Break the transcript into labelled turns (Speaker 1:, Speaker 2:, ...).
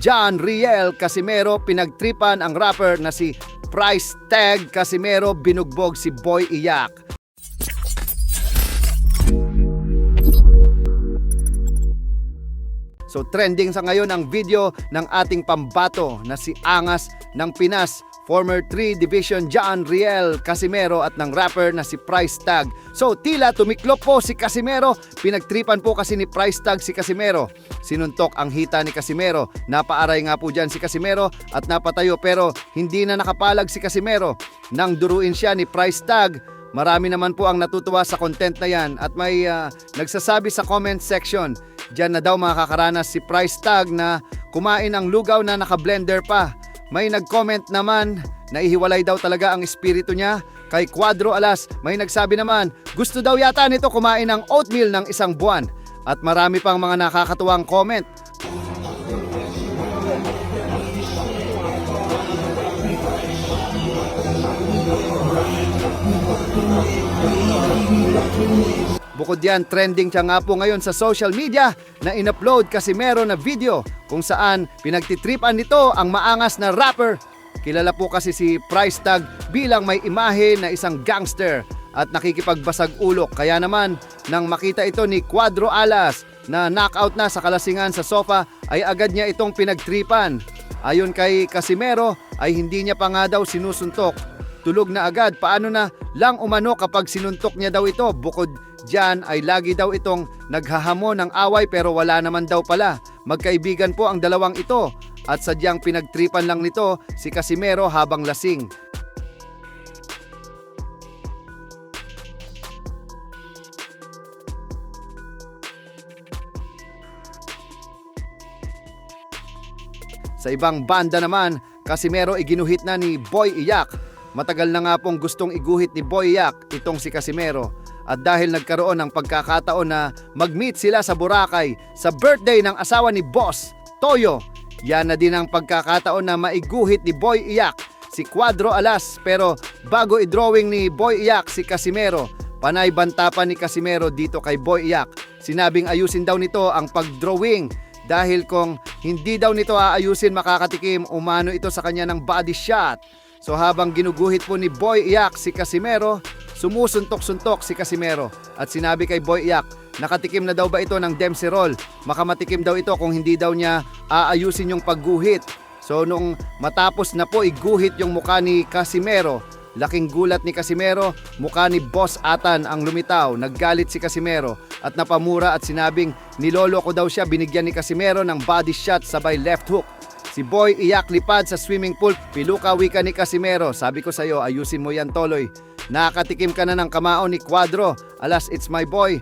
Speaker 1: John Riel Casimero, pinagtripan ang rapper na si Price Tag Casimero, binugbog si Boy Iyak. So trending sa ngayon ang video ng ating pambato na si Angas ng Pinas, former 3 Division John Riel Casimero at ng rapper na si Price Tag. So tila tumiklop po si Casimero, pinagtripan po kasi ni Price Tag si Casimero. Sinuntok ang hita ni Casimero, napaaray nga po dyan si Casimero at napatayo pero hindi na nakapalag si Casimero. Nang duruin siya ni Price Tag, marami naman po ang natutuwa sa content na yan at may nagsasabi sa comment section, diyan na daw makakaranas si Price Tag na kumain ang lugaw na naka-blender pa. May nag-comment naman na ihiwalay daw talaga ang espiritu niya. Kay Quadro Alas, may nagsabi naman, gusto daw yata nito kumain ng oatmeal ng 1 buwan. At marami pang mga nakakatuwang comment. Bukod yan, trending siya nga po ngayon sa social media na in-upload Casimero na video kung saan pinagtitripan nito ang maangas na rapper. Kilala po kasi si Price Tag bilang may imahe na isang gangster at nakikipagbasag ulo. Kaya naman, nang makita ito ni Quadro Alas na knockout na sa kalasingan sa sofa, ay agad niya itong pinagtripan. Ayon kay Casimero ay hindi niya pa nga daw sinusuntok. Tulog na agad, paano na lang umano kapag sinuntok niya daw ito. Bukod diyan ay lagi daw itong naghahamon ng away pero wala naman daw pala. Magkaibigan po ang dalawang ito at sadyang pinagtripan lang nito si Casimero habang lasing. Sa ibang banda naman, Casimero iginuhit na ni Boy Iyak. Matagal na nga pong gustong iguhit ni Boy Iyak itong si Casimero. At dahil nagkaroon ng pagkakataon na mag-meet sila sa Boracay sa birthday ng asawa ni Boss Toyo, yan na din ang pagkakataon na maiguhit ni Boy Iyak si Quadro Alas. Pero bago i-drawing ni Boy Iyak si Casimero, panay banta pa ni Casimero dito kay Boy Iyak. Sinabing ayusin daw nito ang pag-drawing dahil kung hindi daw nito aayusin makakatikim umano ito sa kanya ng body shot. So habang ginuguhit po ni Boy Iyak si Casimero, sumusuntok-suntok si Casimero at sinabi kay Boy Iyak, nakatikim na daw ba ito ng Demserol? Makamatikim daw ito kung hindi daw niya aayusin yung pagguhit. So nung matapos na po iguhit yung mukha ni Casimero, laking gulat ni Casimero, mukha ni Boss Atan ang lumitaw. Naggalit si Casimero at napamura at sinabing nilolo ko daw siya, binigyan ni Casimero ng body shot sabay left hook. Si Boy Iyak lipad sa swimming pool, piluka wika ni Casimero, sabi ko sa'yo ayusin mo yan toloy. Nakatikim ka na ng kamao ni Quadro Alas, it's my boy.